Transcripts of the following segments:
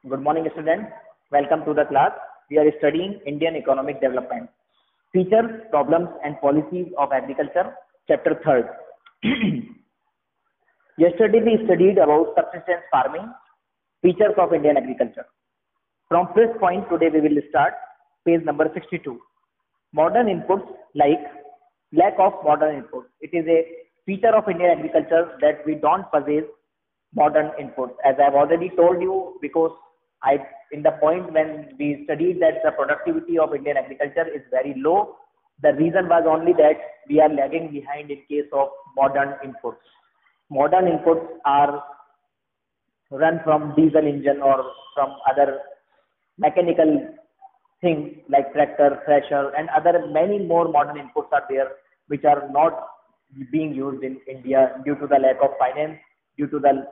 Good morning, students. Welcome to the class. We are studying Indian economic development, features, problems, and policies of agriculture, chapter 3rd. Yesterday we studied about subsistence farming, features of Indian agriculture. From first point, today we will start page number 62. Modern inputs like lack of modern inputs. It is a feature of Indian agriculture that we don't possess modern inputs. As I have already told you, because in the point when we studied that the productivity of Indian agriculture is very low, the reason was only that we are lagging behind in case of modern inputs. Modern inputs are run from diesel engine or from other mechanical things like tractor, thresher, and other many more modern inputs are there which are not being used in India due to the lack of finance, due to the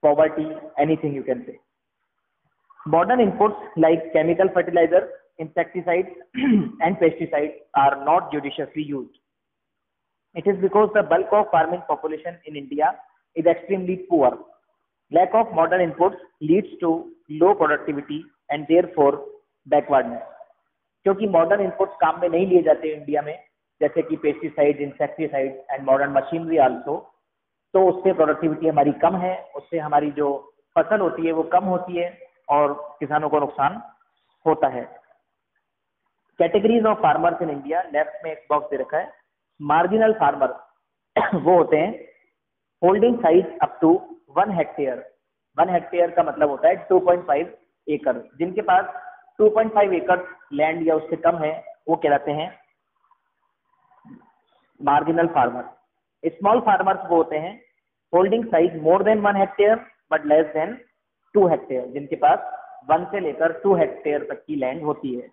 poverty, anything you can say. Modern inputs like chemical fertilizers, insecticides, and pesticides are not judiciously used. It is because the bulk of farming population in India is extremely poor. Lack of modern inputs leads to low productivity and therefore backwardness. क्योंकि modern inputs काम में नहीं लिए जाते India में, जैसे कि pesticide, insecticide and modern machinery also, तो उससे प्रोडक्टिविटी हमारी कम है, उससे हमारी जो फसल होती है वो कम होती है और किसानों को नुकसान होता है. Categories of farmers in India, left में एक बॉक्स दे रखा है. मार्जिनल फार्मर वो होते हैं holding size up to 1 hectare. 1 hectare का मतलब होता है 2.5 एकड़. जिनके पास 2.5 एकड़ लैंड या उससे कम है वो कहलाते हैं मार्जिनल फार्मर. स्मॉल फार्मर्स वो होते हैं holding size more than 1 hectare but less than 2 hectare, जिनके पास 1 से लेकर 2 हेक्टेयर तक की लैंड होती है.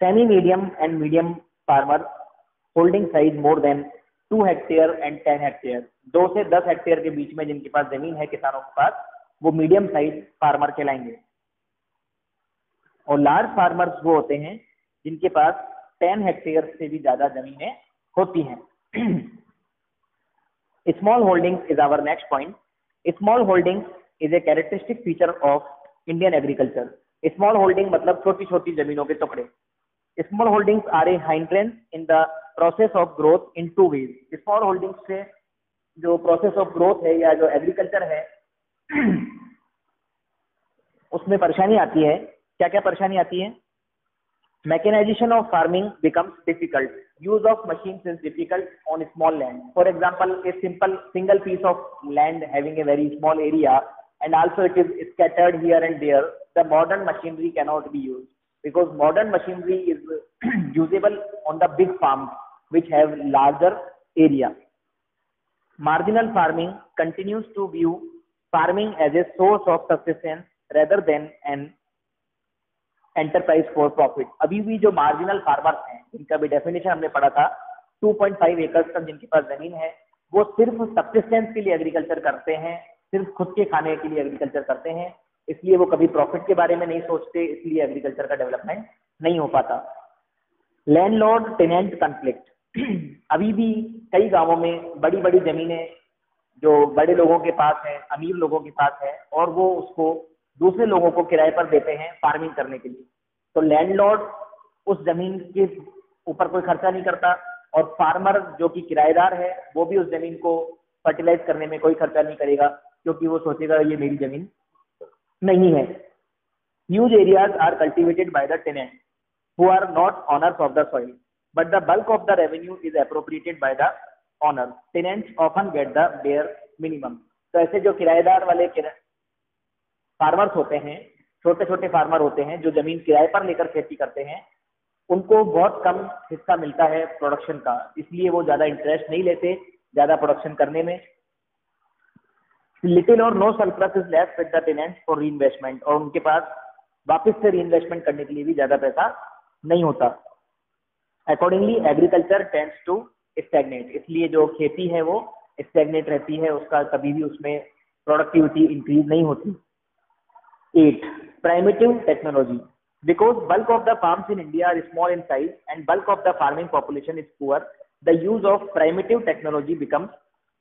Semi medium and medium farmer holding size more than 2 hectare and 10 hectare. 2 से 10 हेक्टेयर के बीच में जिनके पास जमीन है किसानों के पास, वो मीडियम साइज फार्मर कहलाएंगे. और लार्ज फार्मर्स वो होते हैं जिनके पास 10 हेक्टेयर से भी ज्यादा जमीनें होती हैं. Small holdings is our next point. Small holdings is a characteristic feature of Indian agriculture. Small holding मतलब छोटी छोटी जमीनों के टुकड़े. Small holdings are a hindrance in the process of growth in two ways. Small holdings से जो process of growth है या जो agriculture है उसमें परेशानी आती है. क्या क्या परेशानी आती है? Mechanization of farming becomes difficult. Use of machines is difficult on small land. For example, a single piece of land having a very small area and also it is scattered here and there, the modern machinery cannot be used because modern machinery is usable on the big farms which have larger area. Marginal farming continues to view farming as a source of subsistence rather than an enterprise for profit. अभी भी जो marginal farmers हैं जिनका भी definition हमने पढ़ा था, 2.5 एकड़ तक जिनके पास जमीन है, वो सिर्फ सब्सिस्टेंस के लिए एग्रीकल्चर करते हैं, सिर्फ खुद के खाने के लिए एग्रीकल्चर करते हैं. इसलिए वो कभी प्रॉफिट के बारे में नहीं सोचते, इसलिए एग्रीकल्चर का डेवलपमेंट नहीं हो पाता. Landlord tenant conflict. अभी भी कई गांवों में बड़ी बड़ी जमीनें जो बड़े लोगों के पास है, अमीर लोगों के पास है, और वो उसको दूसरे लोगों को किराए पर देते हैं फार्मिंग करने के लिए. तो लैंडलॉर्ड उस जमीन के ऊपर कोई खर्चा नहीं करता और फार्मर जो कि किराएदार है वो भी उस जमीन को फर्टिलाइज करने में कोई खर्चा नहीं करेगा क्योंकि वो सोचेगा ये मेरी जमीन नहीं है. Huge areas are cultivated by the tenant who are not owners of the soil but the bulk of the revenue is appropriated by the owner. Tenants often get the bare minimum. तो ऐसे जो किराएदार वाले farmers होते हैं, छोटे छोटे farmer होते हैं जो जमीन किराए पर लेकर खेती करते हैं, उनको बहुत कम हिस्सा मिलता है प्रोडक्शन का, इसलिए वो ज्यादा इंटरेस्ट नहीं लेते ज्यादा प्रोडक्शन करने में. लिटिल और no surplus is left with the tenants for reinvestment. और उनके पास वापस से रीइन्वेस्टमेंट करने के लिए भी ज्यादा पैसा नहीं होता. Accordingly agriculture tends to stagnate. इसलिए जो खेती है वो स्टैग्नेट रहती है, उसका कभी भी उसमें प्रोडक्टिविटी इंक्रीज नहीं होती. 8. Primitive technology. Because bulk of the farms in India are small in size and bulk of the farming population is poor, the use of primitive technology becomes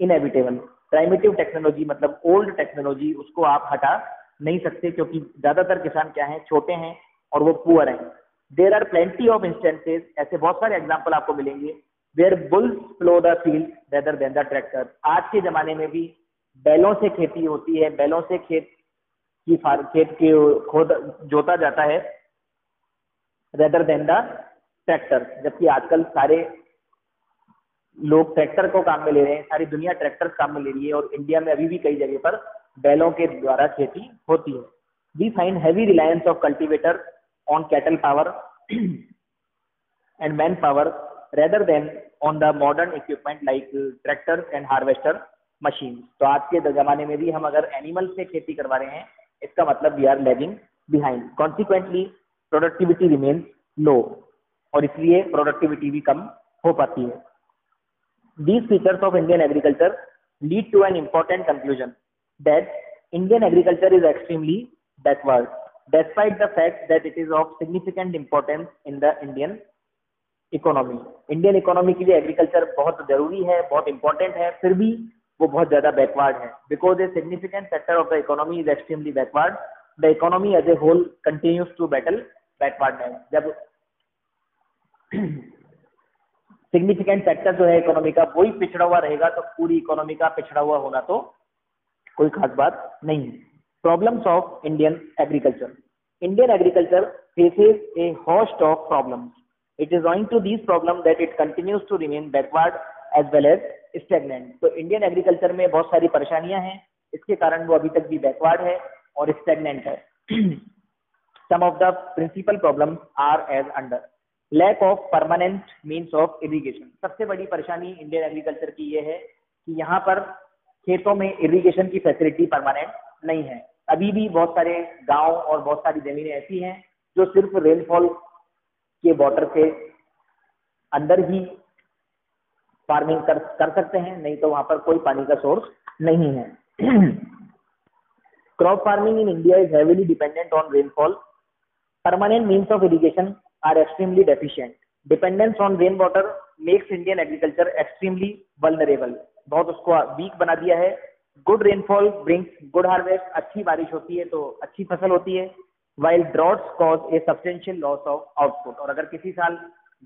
inevitable. Primitive technology मतलब old technology, उसको आप हटा नहीं सकते, क्योंकि ज्यादातर किसान क्या हैं, छोटे हैं और वो पुअर हैं। There are plenty of instances, ऐसे बहुत सारे एग्जाम्पल आपको मिलेंगे, where bulls plough the field rather than the tractor. आज के जमाने में भी बैलों से खेती होती है, बैलों से खेत की खोद जोता जाता है रेदर देन द ट्रैक्टर। जबकि आजकल सारे लोग ट्रैक्टर को काम में ले रहे हैं, सारी दुनिया ट्रैक्टर काम में ले रही है, और इंडिया में अभी भी कई जगह पर बैलों के द्वारा खेती होती है। We find heavy reliance of cultivator on cattle power and man power rather than on the modern equipment like tractors and harvester machine. तो आज के जमाने में भी हम अगर एनिमल से खेती करवा रहे हैं, इसका मतलब we are lagging behind. Consequently productivity remains low, और इसलिए प्रोडक्टिविटी भी कम हो पाती है। These features of Indian agriculture lead to an important conclusion that Indian agriculture is extremely backward, despite the fact that it is of significant importance in the Indian economy. Indian economy के लिए agriculture बहुत जरूरी है, बहुत important है, फिर भी वो बहुत ज्यादा backward है। Because a significant sector of the economy is extremely backward, the economy as a whole continues to battle backwardness. जब सिग्निफिकेंट सेक्टर जो है इकोनॉमी का वही पिछड़ा हुआ रहेगा, तो पूरी इकोनॉमी का पिछड़ा हुआ होना तो कोई खास बात नहीं है। Problems of Indian agriculture. Indian agriculture faces a host of problems. It is owing to these problem that it continues to remain backward as well as stagnant. तो इंडियन एग्रीकल्चर में बहुत सारी परेशानियां हैं, इसके कारण वो अभी तक भी बैकवर्ड है और स्टेगनेंट है। Some of the principal problems are as under. Lack of permanent means of irrigation. सबसे बड़ी परेशानी इंडियन एग्रीकल्चर की ये है कि यहाँ पर खेतों में इरिगेशन की फैसिलिटी परमानेंट नहीं है। अभी भी बहुत सारे गांव और बहुत सारी जमीनें ऐसी हैं जो सिर्फ रेनफॉल के वाटर के अंदर ही फार्मिंग कर सकते हैं, नहीं तो वहां पर कोई पानी का सोर्स नहीं है। Crop farming in India is heavily dependent on rainfall. Permanent means of irrigation are extremely deficient. Dependence on rainwater makes Indian agriculture extremely vulnerable. बहुत उसको वीक बना दिया है। Good rainfall brings good harvest. अच्छी बारिश होती है तो अच्छी फसल होती है। While droughts cause a substantial loss of output. और अगर किसी साल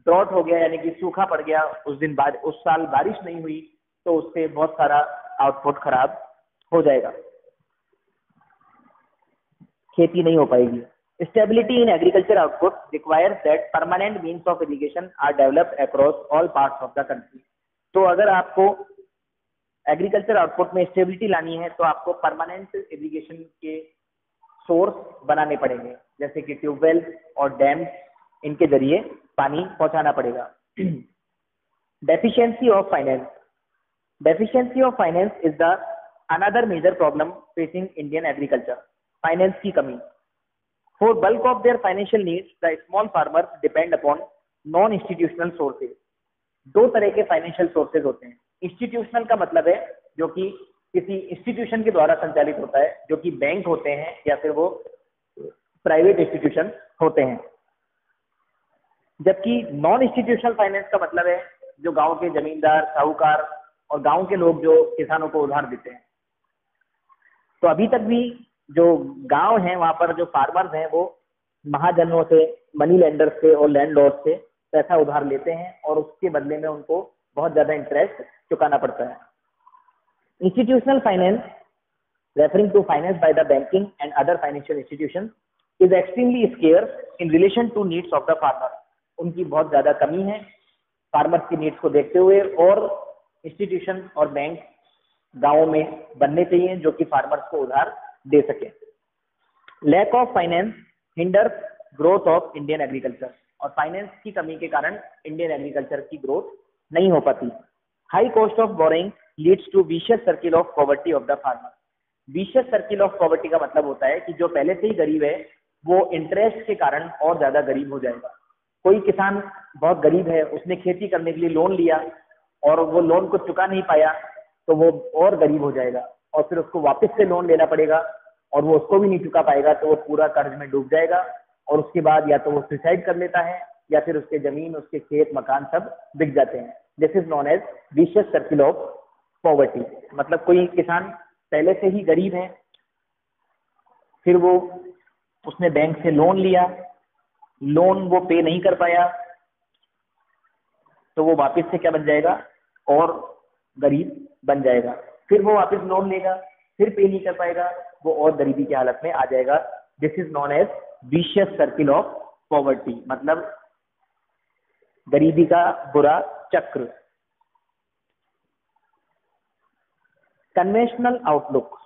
ड्रॉट हो गया, यानी कि सूखा पड़ गया, उस साल बारिश नहीं हुई, तो उससे बहुत सारा आउटपुट खराब हो जाएगा, खेती नहीं हो पाएगी। Stability in agriculture output requires that permanent means of irrigation are developed across all parts of the country. तो अगर आपको एग्रीकल्चर आउटपुट में स्टेबिलिटी लानी है, तो आपको परमानेंट इरिगेशन के सोर्स बनाने पड़ेंगे, जैसे कि ट्यूबवेल और डैम, इनके जरिए पानी पहुंचाना पड़ेगा। Deficiency of finance. Deficiency of finance is the another major problem facing Indian agriculture. Finance की कमी। For bulk of their financial needs, the small farmers depend upon non-institutional sources. दो तरह के फाइनेंशियल सोर्सेज होते हैं। इंस्टीट्यूशनल का मतलब है जो कि किसी इंस्टीट्यूशन के द्वारा संचालित होता है, जो कि बैंक होते हैं या फिर वो प्राइवेट इंस्टीट्यूशन होते हैं। जबकि नॉन इंस्टीट्यूशनल फाइनेंस का मतलब है जो गांव के जमींदार, साहूकार और गांव के लोग जो किसानों को उधार देते हैं। तो अभी तक भी जो गांव हैं वहां पर जो फार्मर्स हैं वो महाजनों से, मनी लेंडर्स से और लैंडलॉर्ड से पैसा उधार लेते हैं, और उसके बदले में उनको बहुत ज्यादा इंटरेस्ट चुकाना पड़ता है। Institutional finance, referring to finance by the banking and other financial institution, is extremely scarce in relation to needs of the farmer. उनकी बहुत ज्यादा कमी है फार्मर्स की नीड्स को देखते हुए, और इंस्टीट्यूशन और बैंक गांवों में बनने चाहिए जो कि फार्मर्स को उधार दे सके। Lack of finance hinders growth of Indian agriculture. और फाइनेंस की कमी के कारण इंडियन एग्रीकल्चर की ग्रोथ नहीं हो पाती। High cost of borrowing leads to vicious circle of poverty of the farmer. Vicious circle of poverty का मतलब होता है कि जो पहले से ही गरीब है वो इंटरेस्ट के कारण और ज्यादा गरीब हो जाएगा। कोई किसान बहुत गरीब है, उसने खेती करने के लिए लोन लिया और वो लोन को चुका नहीं पाया, तो वो और गरीब हो जाएगा, और फिर उसको वापस से लोन लेना पड़ेगा, और वो उसको भी नहीं चुका पाएगा, तो वो पूरा कर्ज में डूब जाएगा, और उसके बाद या तो वो सुसाइड कर लेता है या फिर उसके जमीन, उसके खेत, मकान सब बिक जाते हैं। This is known as vicious circle of poverty. मतलब कोई किसान पहले से ही गरीब है, फिर वो उसने बैंक से लोन लिया, लोन वो पे नहीं कर पाया, तो वो वापस से क्या बन जाएगा, और गरीब बन जाएगा। फिर वो वापस लोन लेगा, फिर पे नहीं कर पाएगा, वो और गरीबी की हालत में आ जाएगा। This is known as vicious circle of poverty, मतलब गरीबी का बुरा चक्र। Conventional outlook,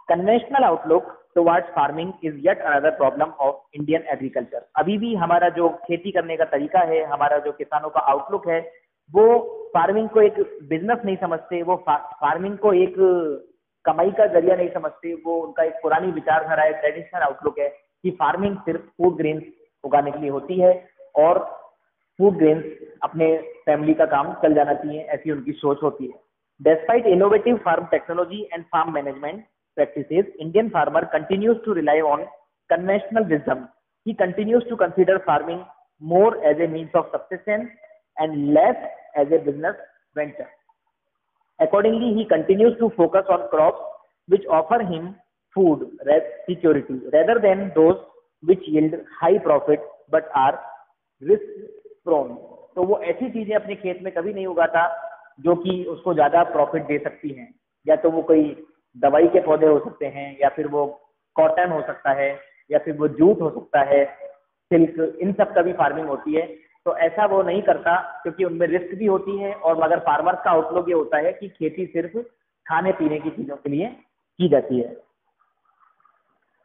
conventional outlook towards farming is yet another problem of Indian agriculture. अभी भी हमारा जो खेती करने का तरीका है, हमारा जो किसानों का आउटलुक है, वो फार्मिंग को एक बिजनेस नहीं समझते, वो फार्मिंग को एक कमाई का जरिया नहीं समझते। वो उनका एक पुरानी विचारधारा है, ट्रेडिशनल आउटलुक है कि फार्मिंग सिर्फ फूड ग्रेन्स उगाने के लिए होती है और फूड ग्रेन्स अपने फैमिली का काम चल जाना चाहिए, ऐसी उनकी सोच होती है। Despite innovative farm technology and farm management practices, Indian farmer continues to rely on conventional wisdom. He continues to consider farming more as a means of subsistence and less as a business venture. Accordingly, he continues to focus on crops which offer him food security rather than those which yield high profit but are risk prone. तो वो ऐसी चीजें अपने खेत में कभी नहीं उगाता जो कि उसको ज्यादा प्रॉफिट दे सकती हैं। या तो वो कोई दवाई के पौधे हो सकते हैं, या फिर वो कॉटन हो सकता है, या फिर वो जूट हो सकता है, सिल्क, इन सब का भी फार्मिंग होती है। तो ऐसा वो नहीं करता क्योंकि उनमें रिस्क भी होती है। और मगर फार्मर का आउटलुक ये होता है कि खेती सिर्फ खाने पीने की चीजों के लिए की जाती है।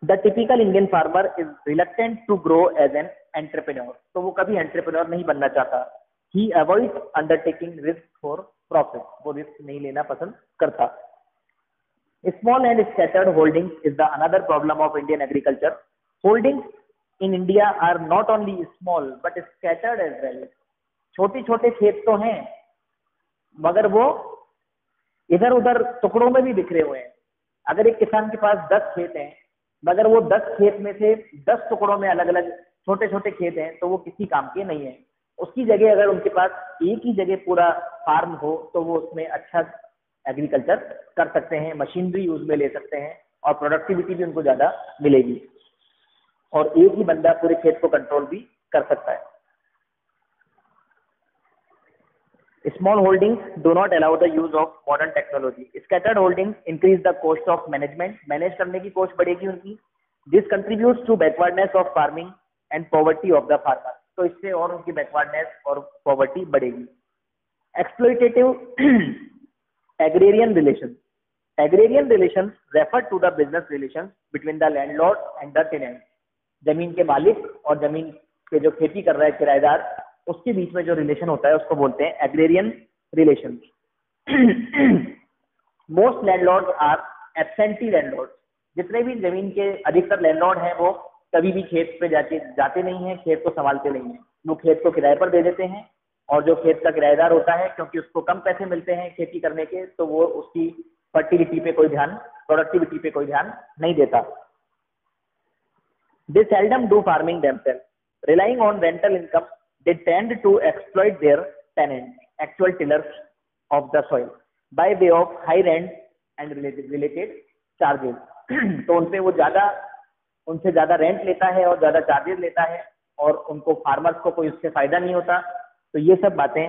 The typical Indian farmer is reluctant to grow as an entrepreneur. तो वो कभी एंटरप्रेन्योर नहीं बनना चाहता। He avoid undertaking risk for profit, वो रिस्क नहीं लेना पसंद करता। Small and scattered holdings is the another problem of Indian agriculture. Holdings in India are not only small but scattered as well. छोटे छोटे खेत तो हैं मगर वो इधर उधर टुकड़ों में भी बिखरे हुए हैं। अगर एक किसान के पास 10 खेत हैं मगर वो 10 खेत में से 10 टुकड़ों में अलग अलग छोटे छोटे खेत हैं, तो वो किसी काम के नहीं है। उसकी जगह अगर उनके पास एक ही जगह पूरा फार्म हो तो वो उसमें अच्छा एग्रीकल्चर कर सकते हैं, मशीनरी यूज में ले सकते हैं और प्रोडक्टिविटी भी उनको ज्यादा मिलेगी। और एक ही बंदा पूरे खेत को कंट्रोल भी कर सकता है। Small holdings do not allow the use of modern technology. Scattered holdings increase the cost of management, manage करने की कॉस्ट बढ़ेगी उनकी। This contributes to backwardness of farming and poverty of the farmer. तो इससे और उनकी बैकवर्डनेस और poverty बढ़ेगी। Exploitative agrarian relation, agrarian relation refer to the business relation between the landlord and the tenant. जमीन के मालिक और जमीन पे जो खेती कर रहा है किराएदार, उसके बीच में जो रिलेशन होता है उसको बोलते हैं agrarian relation. Most landlord are absentee landlord. जितने भी जमीन के अधिकतर लैंडलॉर्ड हैं वो कभी भी खेत पे जाते नहीं हैं, खेत को संभालते नहीं हैं। वो खेत को किराए पर दे देते हैं और जो खेत का किराएदार होता है, क्योंकि उसको कम पैसे मिलते हैं खेती करने के, तो वो उसकी फर्टिलिटी पे कोई ध्यान, प्रोडक्टिविटी पे कोई ध्यान नहीं देता। They seldom do farming themselves. Relying on rental income, they tend to exploit their tenants, actual tillers of the soil, by way of high rent and related charges. तो उनसे वो उनसे ज्यादा रेंट लेता है और ज्यादा चार्जेस लेता है और उनको फार्मर्स को कोई उससे फायदा नहीं होता। तो ये सब बातें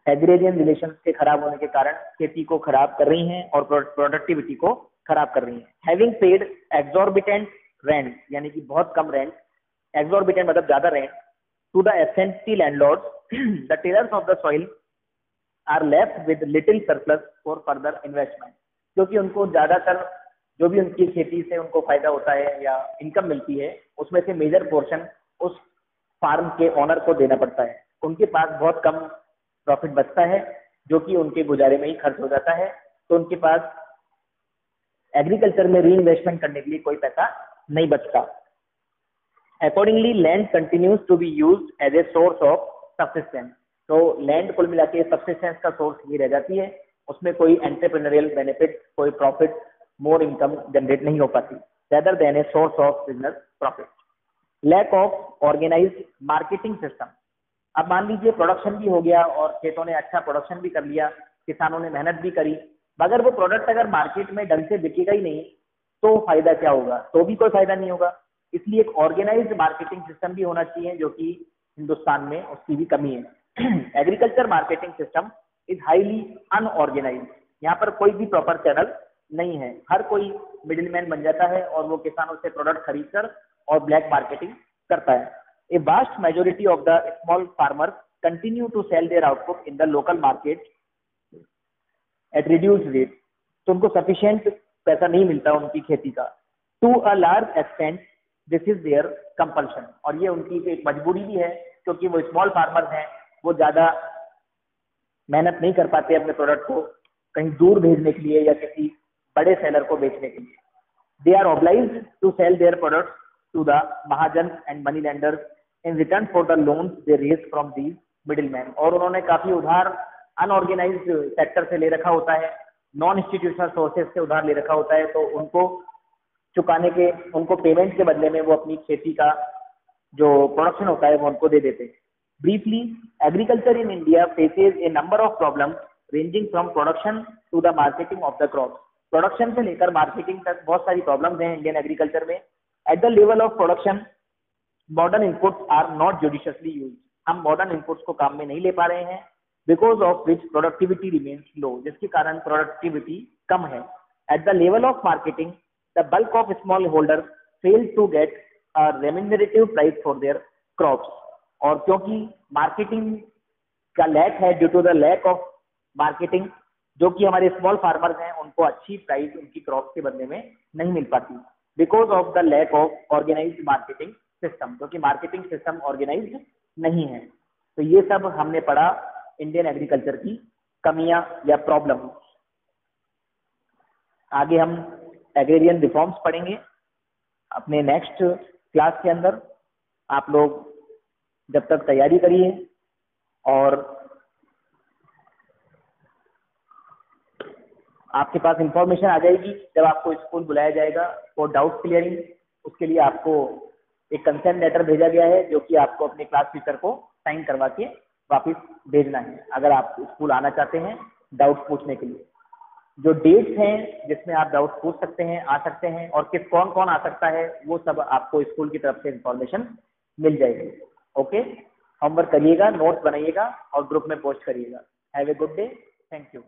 एग्रेरियन रिलेशन के खराब होने के कारण खेती को खराब कर रही हैं और प्रोडक्टिविटी को खराब कर रही हैं। हैविंग पेड एक्सॉर्बिटेंट रेंट, यानी कि बहुत कम रेंट, एक्सॉर्बिटेंट मतलब ज्यादा rent, to the absentee landlords, the tillers of the soil are left with little surplus for further investment. क्योंकि उनको ज्यादातर जो भी उनकी खेती से उनको फायदा होता है या इनकम मिलती है, उसमें से मेजर पोर्शन उस फार्म के ओनर को देना पड़ता है। उनके पास बहुत कम प्रॉफिट बचता है जो कि उनके गुजारे में ही खर्च हो जाता है। तो उनके पास एग्रीकल्चर में री इन्वेस्टमेंट करने के लिए कोई पैसा नहीं बचता। Accordingly land continues to be used as a source of subsistence. तो लैंड कुल मिला के सब्सिस्टेंस का सोर्स ही रह जाती है, उसमें कोई एंटरप्रेन्योरियल बेनिफिट, कोई प्रॉफिट, मोर इनकम जनरेट नहीं हो पाती, rather than a source of business profit. Lack of organised marketing system. अब मान लीजिए प्रोडक्शन भी हो गया और खेतों ने अच्छा प्रोडक्शन भी कर लिया, किसानों ने मेहनत भी करी, मगर वो प्रोडक्ट अगर मार्केट में ढंग से बिकेगा ही नहीं तो फायदा क्या होगा, तो भी कोई फायदा नहीं होगा। इसलिए एक ऑर्गेनाइज्ड मार्केटिंग सिस्टम भी होना चाहिए, जो कि हिंदुस्तान में उसकी भी कमी है। Agriculture marketing system is highly unorganised. यहाँ पर कोई भी प्रॉपर चैनल नहीं है, हर कोई मिडिलमैन बन जाता है और वो किसानों से प्रोडक्ट खरीद कर और ब्लैक मार्केटिंग करता है। A vast majority of the small farmers continue to sell their output in the local market at reduce rate. तो उनको सफिशिएंट पैसा नहीं मिलता उनकी खेती का। To a large extent this is their compulsion, और ये उनकी एक मजबूरी भी है, क्योंकि वो स्मॉल फार्मर्स हैं, वो ज्यादा मेहनत नहीं कर पाते अपने प्रोडक्ट को कहीं दूर भेजने के लिए या किसी बड़े सेलर को बेचने के लिए। They are obliged to sell their products to the mahajan and money lenders in return for the loans they raise from these middleman. और उन्होंने काफी उधार अनऑर्गेनाइज्ड सेक्टर से ले रखा होता है, नॉन इंस्टीट्यूशनल सोर्सेज से उधार ले रखा होता है, तो उनको चुकाने के, उनको पेमेंट के बदले में वो अपनी खेती का जो प्रोडक्शन होता है वो उनको दे देते हैं। Briefly, agriculture in India faces a number of problems ranging from production to the marketing of the crop. Production से लेकर मार्केटिंग तक बहुत सारी प्रॉब्लम्स हैं इंडियन एग्रीकल्चर में। At the level of production, modern inputs are not judiciously used. हम modern inputs को काम में नहीं ले पा रहे हैं, because of which productivity remains low, जिसके कारण प्रोडक्टिविटी कम है। At the level of marketing, the bulk of small holders fail to get a remunerative price for their crops। और क्योंकि मार्केटिंग का लैक है, due to the lack of marketing, जो कि हमारे स्मॉल फार्मर्स हैं उनको अच्छी प्राइस उनकी क्रॉप के बदले में नहीं मिल पाती, because of the lack of organised marketing system, जो कि मार्केटिंग सिस्टम ऑर्गेनाइज्ड नहीं है। तो ये सब हमने पढ़ा इंडियन एग्रीकल्चर की कमियां या प्रॉब्लम। आगे हम एग्रेरियन रिफॉर्म्स पढ़ेंगे अपने नेक्स्ट क्लास के अंदर। आप लोग जब तक तैयारी करिए, और आपके पास इंफॉर्मेशन आ जाएगी जब आपको स्कूल बुलाया जाएगा फॉर डाउट क्लियरिंग। उसके लिए आपको एक कंसेंट लेटर भेजा गया है, जो कि आपको अपने क्लास टीचर को साइन करवा के वापस भेजना है, अगर आप स्कूल आना चाहते हैं डाउट पूछने के लिए। जो डेट्स हैं जिसमें आप डाउट पूछ सकते हैं, आ सकते हैं, और कौन कौन आ सकता है, वो सब आपको स्कूल की तरफ से इंफॉर्मेशन मिल जाएगी। ओके, होमवर्क करिएगा, नोट्स बनाइएगा और ग्रुप में पोस्ट करिएगा। Have a good day, thank you.